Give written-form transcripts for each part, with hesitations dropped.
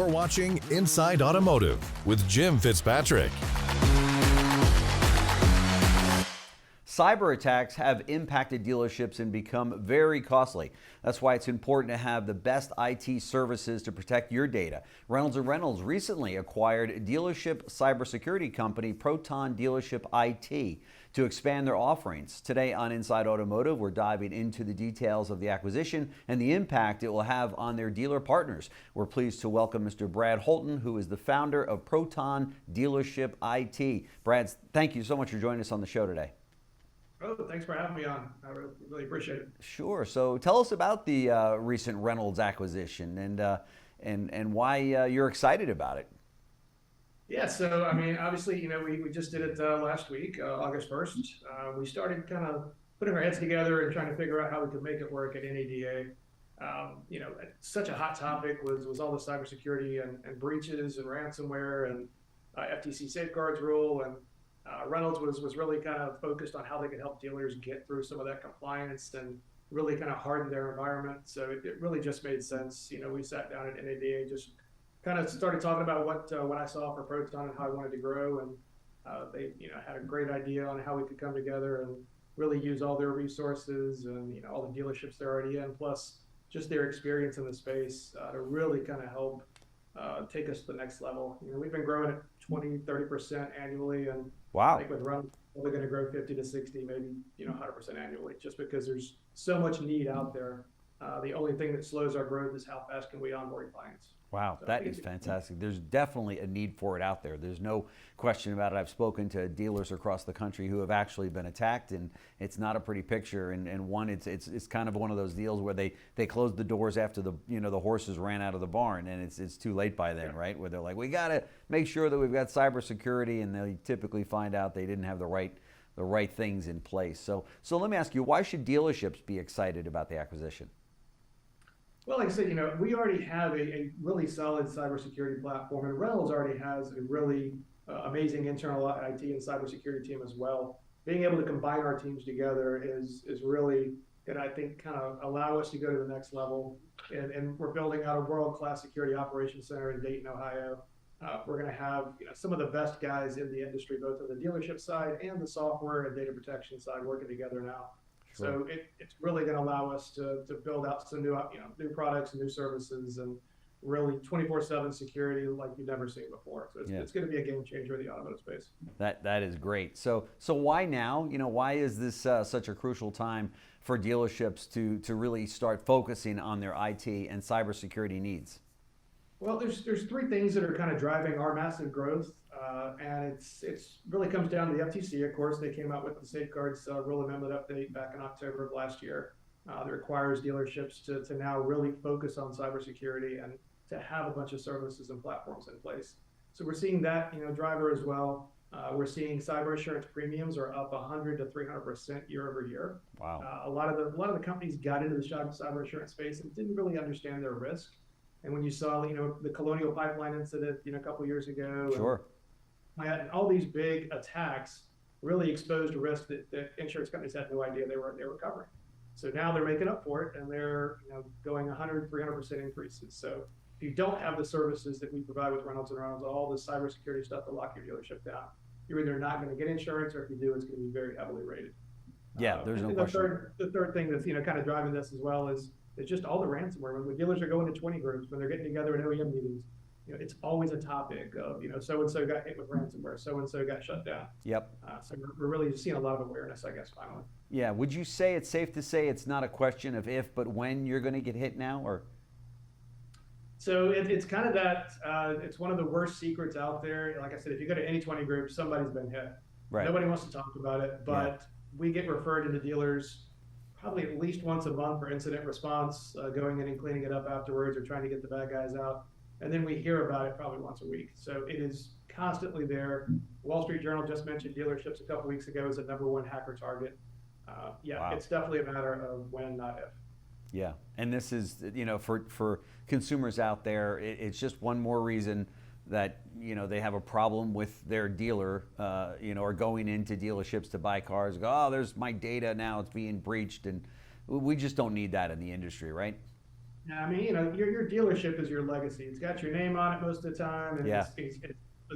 You're watching Inside Automotive with Jim Fitzpatrick. Cyber attacks have impacted dealerships and become very costly. That's why it's important to have the best IT services to protect your data. Reynolds & Reynolds recently acquired dealership cybersecurity company Proton Dealership IT to expand their offerings. Today on Inside Automotive, we're diving into the details of the acquisition and the impact it will have on their dealer partners. We're pleased to welcome Mr. Brad Holton, who is the founder of Proton Dealership IT. Brad, thank you so much for joining us on the show today. Oh, thanks for having me on. I really appreciate it. Sure. So tell us about the recent Reynolds acquisition and why you're excited about it. Yeah, so I mean, obviously, we just did it last week, August 1st. We started kind of putting our heads together and trying to figure out how we could make it work at NADA. Such a hot topic was all the cybersecurity and breaches and ransomware and FTC safeguards rule, and Reynolds was really kind of focused on how they could help dealers get through some of that compliance and really kind of harden their environment. So it really just made sense. We sat down at NADA, just kind of started talking about what I saw for Proton and how I wanted to grow, and they had a great idea on how we could come together and really use all their resources and all the dealerships they're already in, plus just their experience in the space to really kind of help take us to the next level. We've been growing at 20-30% annually, and wow, I think with Reynolds, we're going to grow 50 to 60, maybe 100% annually, just because there's so much need out there. The only thing that slows our growth is how fast can we onboard clients. Wow, So that is fantastic. There's definitely a need for it out there. There's no question about it. I've spoken to dealers across the country who have actually been attacked, and it's not a pretty picture. And one, it's kind of one of those deals where they close the doors after the horses ran out of the barn, and it's too late by then, right? Where they're like, we got to make sure that we've got cybersecurity, and they typically find out they didn't have the right things in place. So let me ask you, why should dealerships be excited about the acquisition? Well, like I said, we already have a really solid cybersecurity platform, and Reynolds already has a really amazing internal IT and cybersecurity team as well. Being able to combine our teams together is really going to, I think, kind of allow us to go to the next level. And we're building out a world-class security operations center in Dayton, Ohio. We're going to have some of the best guys in the industry, both on the dealership side and the software and data protection side, working together now. Sure. So it's really going to allow us to build out some new products and new services, and really 24/7 security like you've never seen before. So it's going to be a game changer in the automotive space. That is great. So why now? Why is this such a crucial time for dealerships to really start focusing on their IT and cybersecurity needs? Well, there's three things that are kind of driving our massive growth, and it's really comes down to the FTC. Of course, they came out with the safeguards rule amendment update back in October of last year that requires dealerships to now really focus on cybersecurity and to have a bunch of services and platforms in place. So we're seeing that driver as well. We're seeing cyber insurance premiums are up 100 to 300% year over year. Wow. A lot of the companies got into the cyber insurance space and didn't really understand their risk. And when you saw, the Colonial Pipeline incident, a couple of years ago, sure, and all these big attacks really exposed a risk that insurance companies had no idea they were covering. So now they're making up for it, and they're going 100, 300% increases. So if you don't have the services that we provide with Reynolds & Reynolds, all the cybersecurity stuff to lock your dealership down, you're either not going to get insurance, or if you do, it's going to be very heavily rated. Yeah, there's no question. The third thing that's kind of driving this as well is it's just all the ransomware. When dealers are going to 20 groups, when they're getting together in OEM meetings, it's always a topic of, so-and-so got hit with ransomware, so-and-so got shut down. Yep. So we're really just seeing a lot of awareness, I guess, finally. Yeah. Would you say it's safe to say it's not a question of if, but when you're going to get hit now, or? So it's kind of that, it's one of the worst secrets out there. Like I said, if you go to any 20 group, somebody's been hit. Right. Nobody wants to talk about it, but we get referred into dealers probably at least once a month for incident response, going in and cleaning it up afterwards or trying to get the bad guys out. And then we hear about it probably once a week. So it is constantly there. Wall Street Journal just mentioned dealerships a couple weeks ago as the #1 hacker target. Wow. It's definitely a matter of when, not if. Yeah, and this is, for consumers out there, it's just one more reason that, they have a problem with their dealer, or going into dealerships to buy cars. Go, oh, there's my data now, it's being breached, and we just don't need that in the industry, right? Yeah, I mean, your dealership is your legacy. It's got your name on it most of the time, and Yeah, it's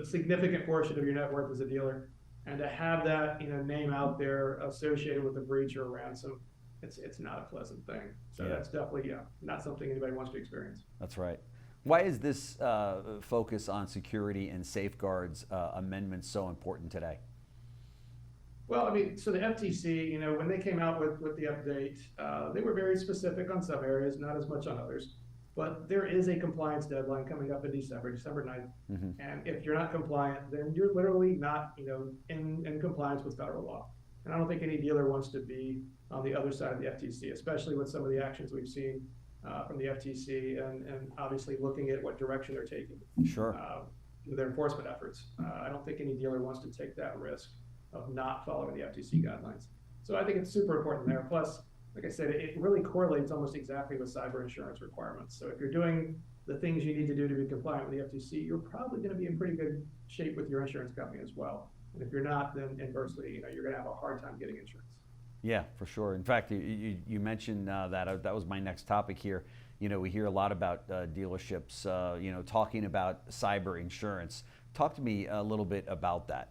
a significant portion of your net worth as a dealer. And to have that, name out there associated with a breach or a ransom, it's not a pleasant thing. So yeah, that's definitely, not something anybody wants to experience. that's right. Why is this focus on security and safeguards amendment so important today? Well, I mean, so the FTC, when they came out with the update, they were very specific on some areas, not as much on others. But there is a compliance deadline coming up in December 9th. Mm-hmm. And if you're not compliant, then you're literally not, in compliance with federal law. And I don't think any dealer wants to be on the other side of the FTC, especially with some of the actions we've seen from the FTC and obviously looking at what direction they're taking Sure. with their enforcement efforts. I don't think any dealer wants to take that risk of not following the FTC guidelines. So I think it's super important there. Plus, like I said, it really correlates almost exactly with cyber insurance requirements. So if you're doing the things you need to do to be compliant with the FTC, you're probably going to be in pretty good shape with your insurance company as well. And if you're not, then inversely, you're going to have a hard time getting insurance. Yeah, for sure. In fact, you mentioned that was my next topic here. We hear a lot about dealerships, talking about cyber insurance. Talk to me a little bit about that.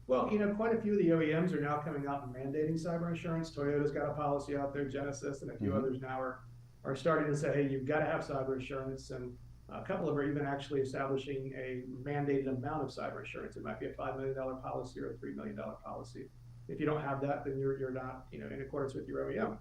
Well, quite a few of the OEMs are now coming out and mandating cyber insurance. Toyota's got a policy out there, Genesis, and a few others now are starting to say, hey, you've got to have cyber insurance. And a couple of them are even actually establishing a mandated amount of cyber insurance. It might be a $5 million policy or a $3 million policy. If you don't have that, then you're not, in accordance with your OEM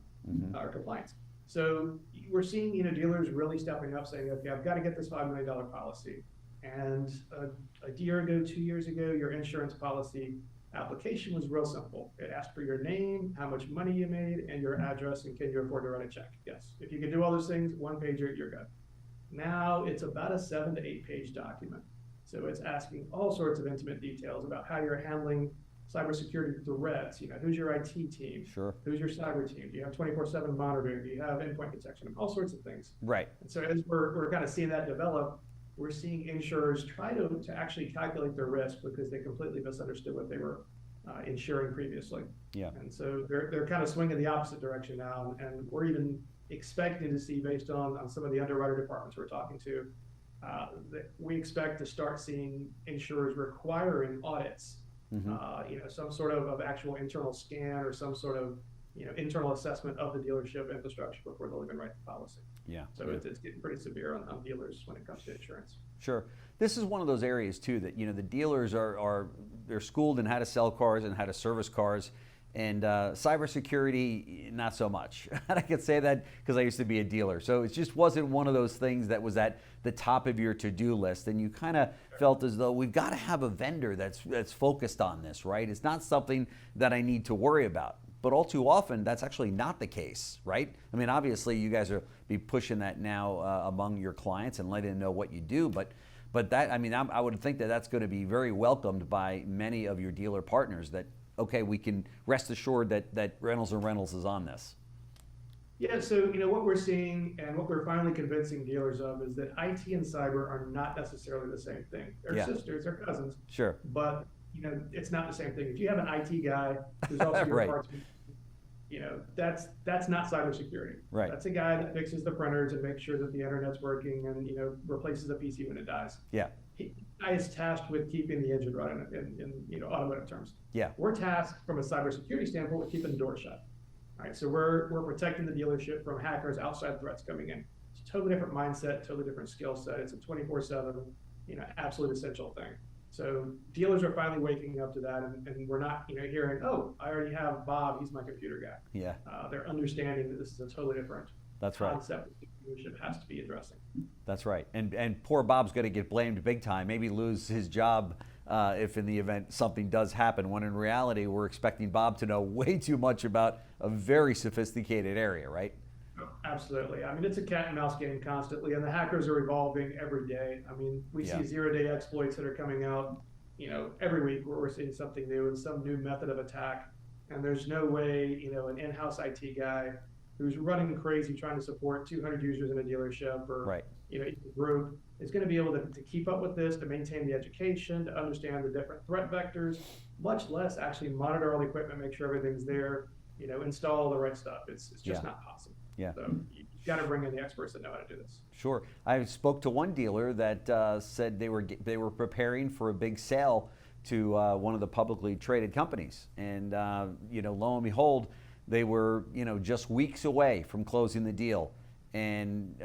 or compliance. So we're seeing, dealers really stepping up, saying, okay, I've got to get this $5 million policy. And a year ago, 2 years ago, your insurance policy application was real simple. It asked for your name, how much money you made, and your address, and can you afford to write a check? Yes. If you can do all those things, one pager, you're good. Now it's about a 7 to 8 page document. So it's asking all sorts of intimate details about how you're handling cybersecurity threats. Who's your IT team? Sure. Who's your cyber team? Do you have 24/7 monitoring? Do you have endpoint detection? All sorts of things. Right. And so as we're kind of seeing that develop, we're seeing insurers try to actually calculate their risk because they completely misunderstood what they were insuring previously. Yeah. And so they're kind of swinging the opposite direction now. And we're even expecting to see, based on some of the underwriter departments we're talking to, that we expect to start seeing insurers requiring audits, some sort of actual internal scan or some sort of internal assessment of the dealership infrastructure before they'll even write the policy. Yeah. So it's getting pretty severe on dealers when it comes to insurance. Sure. This is one of those areas too that the dealers they're schooled in how to sell cars and how to service cars, and cybersecurity not so much. And I can say that because I used to be a dealer. So it just wasn't one of those things that was at the top of your to-do list, and you kind of felt as though we've got to have a vendor that's focused on this, right? It's not something that I need to worry about. But all too often, that's actually not the case, right? I mean, obviously, you guys are be pushing that now among your clients and letting them know what you do. But that, I mean, I would think that that's going to be very welcomed by many of your dealer partners. That okay, we can rest assured that Reynolds and Reynolds is on this. Yeah. So what we're seeing and what we're finally convincing dealers of is that IT and cyber are not necessarily the same thing. They're sisters, they're cousins. Sure. But it's not the same thing. If you have an IT guy who's also your Right. parts, that's not cybersecurity. Right. That's a guy that fixes the printers and makes sure that the internet's working and replaces the PC when it dies. Yeah. He is tasked with keeping the engine running in automotive terms. Yeah. We're tasked from a cybersecurity standpoint with keeping the door shut. All right. So we're protecting the dealership from hackers, outside threats coming in. It's a totally different mindset, totally different skill set. It's a 24/7, absolute essential thing. So dealers are finally waking up to that, and we're not, hearing, oh, I already have Bob, he's my computer guy. Yeah. They're understanding that this is a totally different That's right. concept that the dealership has to be addressing. That's right. And poor Bob's going to get blamed big time, maybe lose his job if in the event something does happen, when in reality we're expecting Bob to know way too much about a very sophisticated area, right? Absolutely. I mean, it's a cat and mouse game constantly, and the hackers are evolving every day. I mean, we see zero-day exploits that are coming out, every week where we're seeing something new and some new method of attack. And there's no way, an in-house IT guy who's running crazy trying to support 200 users in a dealership or a group is going to be able to keep up with this, to maintain the education, to understand the different threat vectors, much less actually monitor all the equipment, make sure everything's there, install all the right stuff. It's just not possible. Yeah. So you got to bring in the experts that know how to do this. Sure. I spoke to one dealer that said they were preparing for a big sale to one of the publicly traded companies, and lo and behold, they were just weeks away from closing the deal, and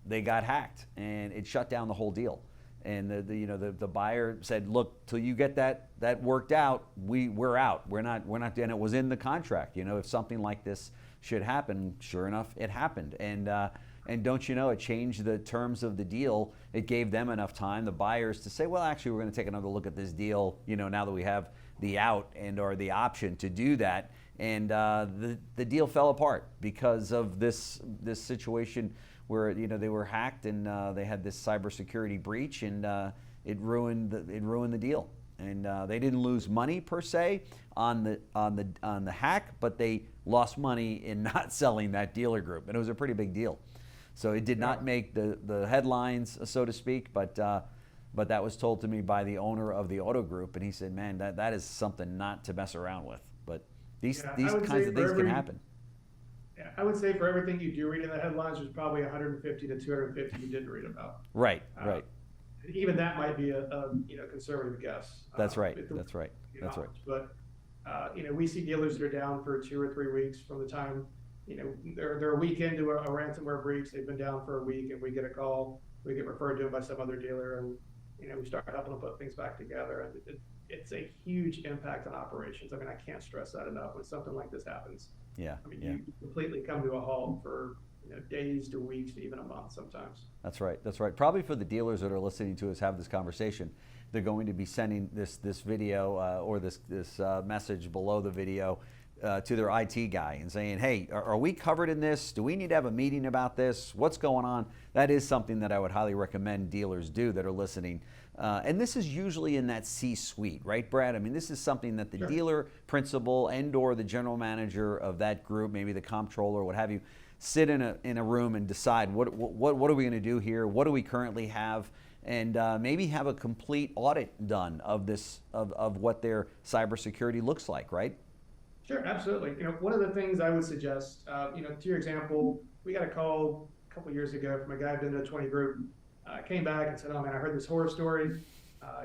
they got hacked, and it shut down the whole deal. And the buyer said, "Look, till you get that worked out, we're out. We're not." And it was in the contract. If something like this should happen, sure enough, it happened. And don't you know, it changed the terms of the deal. It gave them enough time, the buyers, to say, well, actually, we're going to take another look at this deal, now that we have the out or the option to do that. And the deal fell apart because of this situation where, they were hacked and they had this cybersecurity breach, and it ruined the deal. And they didn't lose money per se on the hack, but they lost money in not selling that dealer group, and it was a pretty big deal. So it did not make the headlines, so to speak, but that was told to me by the owner of the auto group, and he said, "Man, that is something not to mess around with." But these kinds of things can happen. Yeah, I would say for everything you do read in the headlines, there's probably 150 to 250 you didn't read about. Right. Even that might be a conservative guess. That's right. That's right. But we see dealers that are down for 2 or 3 weeks from the time they're a week into a ransomware breach. They've been down for a week, and we get a call. We get referred to them by some other dealer, and we start helping them put things back together. And it's a huge impact on operations. I mean, I can't stress that enough. When something like this happens, you completely come to a halt for days to weeks to even a month sometimes. That's right. Probably for the dealers that are listening to us have this conversation, they're going to be sending this video or this message below the video to their IT guy and saying, "Hey, are we covered in this? Do we need to have a meeting about this? What's going on?" That is something that I would highly recommend dealers do that are listening. And this is usually in that C-suite, right, Brad? I mean, this is something that the dealer principal and or the general manager of that group, maybe the comptroller, what have you, sit in a room and decide what are we going to do here? What do we currently have? And maybe have a complete audit done of this of what their cybersecurity looks like, right? Sure, absolutely. One of the things I would suggest, to your example, we got a call a couple years ago from a guy who'd been in a 20 group. Came back and said, "Oh man, I heard this horror story."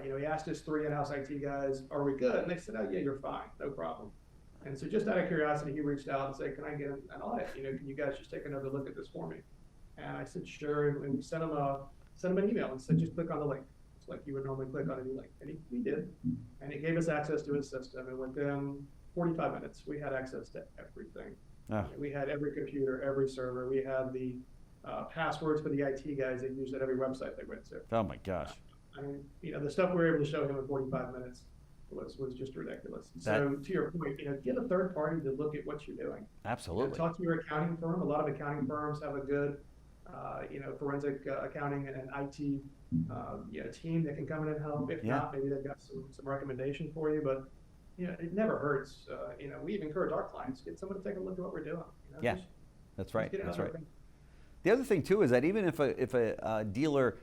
He asked his 3 in-house IT guys, "Are we good?" And they said, "Oh yeah, you're fine, no problem." And so just out of curiosity, he reached out and said, "Can I get an audit? Can you guys just take another look at this for me?" And I said, "Sure." And we sent him an email and said, "Just click on the link." It's like you would normally click on any link. And he did. And he gave us access to his system. And within 45 minutes, we had access to everything. Oh. We had every computer, every server. We had the passwords for the IT guys they used at every website they went to. Oh my gosh. The stuff we were able to show him in 45 minutes was just ridiculous. So to your point, get a third party to look at what you're doing. Absolutely. Talk to your accounting firm. A lot of accounting firms have a good, forensic accounting and IT, team that can come in and help. If not, maybe they've got some recommendation for you. But it never hurts. We even encourage our clients, get someone to take a look at what we're doing. That's right. The other thing too is that even if a dealer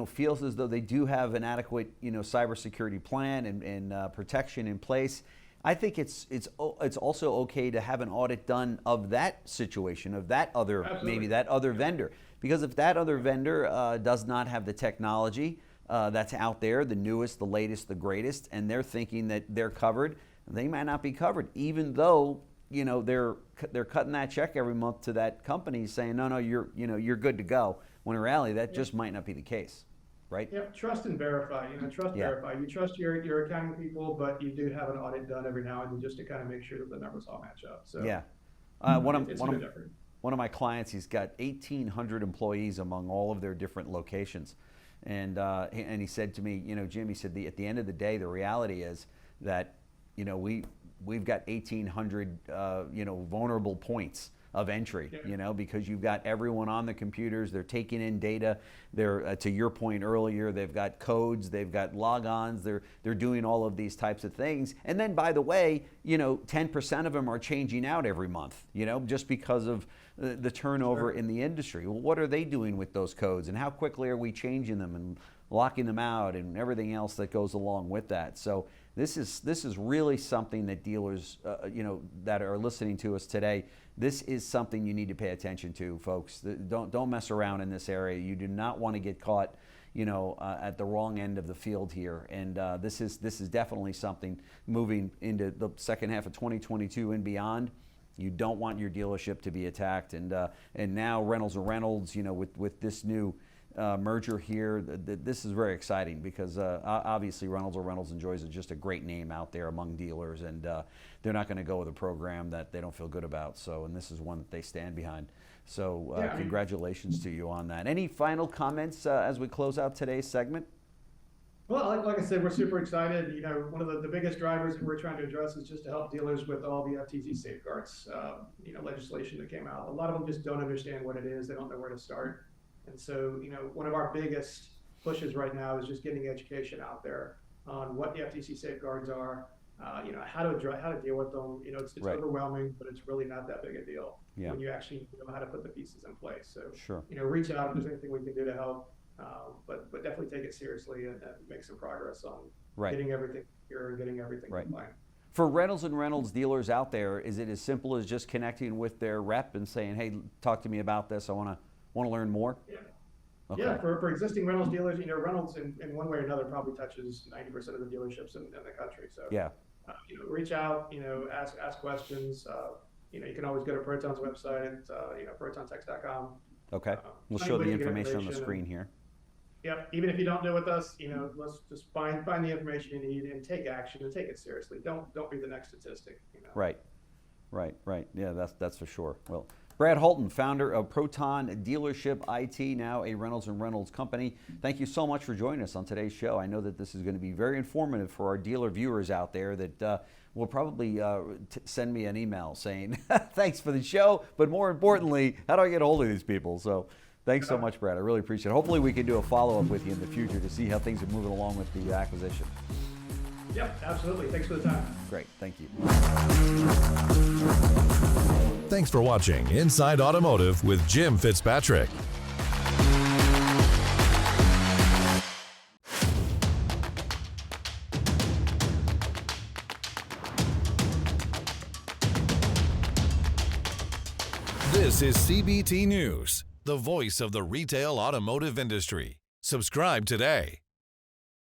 feels as though they do have an adequate cybersecurity plan and protection in place, I think it's also okay to have an audit done of that situation, of that other maybe that other vendor, because if that other vendor does not have the technology that's out there, the newest, the latest, the greatest, and they're thinking that they're covered, they might not be covered, even though they're cutting that check every month to that company saying, no, you're good to go. When in reality, that just might not be the case, right? Yeah, trust and verify. Verify. You trust your accounting people, but you do have an audit done every now and then just to kind of make sure that the numbers all match up. So one of my clients, he's got 1,800 employees among all of their different locations, and he said to me, Jim, he said at the end of the day, the reality is that we've got 1,800 vulnerable points of entry, because you've got everyone on the computers, they're taking in data, they're to your point earlier, they've got codes, they've got logons, they're doing all of these types of things. And then by the way, 10% of them are changing out every month, just because of the turnover in the industry. Well, what are they doing with those codes, and how quickly are we changing them and locking them out and everything else that goes along with that? So This is really something that dealers, that are listening to us today, this is something you need to pay attention to, folks. Don't mess around in this area. You do not want to get caught, at the wrong end of the field here. And this is definitely something moving into the second half of 2022 and beyond. You don't want your dealership to be attacked. And now Reynolds and Reynolds, with this new merger here, this is very exciting because obviously Reynolds and Reynolds enjoys just a great name out there among dealers, and they're not going to go with a program that they don't feel good about. So, and this is one that they stand behind. So, congratulations to you on that. Any final comments as we close out today's segment? Well, like I said, we're super excited. One of the biggest drivers that we're trying to address is just to help dealers with all the FTC safeguards, legislation that came out. A lot of them just don't understand what it is. They don't know where to start. And so, one of our biggest pushes right now is just getting education out there on what the FTC safeguards are, how to deal with them. It's Right. overwhelming, but it's really not that big a deal Yeah. when you actually know how to put the pieces in place. So, Sure. reach out if there's anything we can do to help, but definitely take it seriously and make some progress on Right. getting everything here and getting everything Right. compliant. For Reynolds and Reynolds dealers out there, is it as simple as just connecting with their rep and saying, "Hey, talk to me about this. I want to learn more"? Yeah. Okay. Yeah, for existing Reynolds dealers, Reynolds in one way or another probably touches 90% of the dealerships in the country. So, Yeah. reach out, ask questions. You can always go to Proton's website, protontex.com. Okay. We'll Find show ways the to get information on the information screen here. Yeah, even if you don't know with us, let's just find the information you need and take action and take it seriously. Don't be the next statistic. Right. Yeah, that's for sure. Well, Brad Holton, founder of Proton Dealership IT, now a Reynolds and Reynolds company. Thank you so much for joining us on today's show. I know that this is going to be very informative for our dealer viewers out there that will probably send me an email saying, thanks for the show, but more importantly, how do I get a hold of these people? So thanks so much, Brad. I really appreciate it. Hopefully we can do a follow-up with you in the future to see how things are moving along with the acquisition. Yep, absolutely. Thanks for the time. Great. Thank you. Thanks for watching Inside Automotive with Jim Fitzpatrick. This is CBT News, the voice of the retail automotive industry. Subscribe today.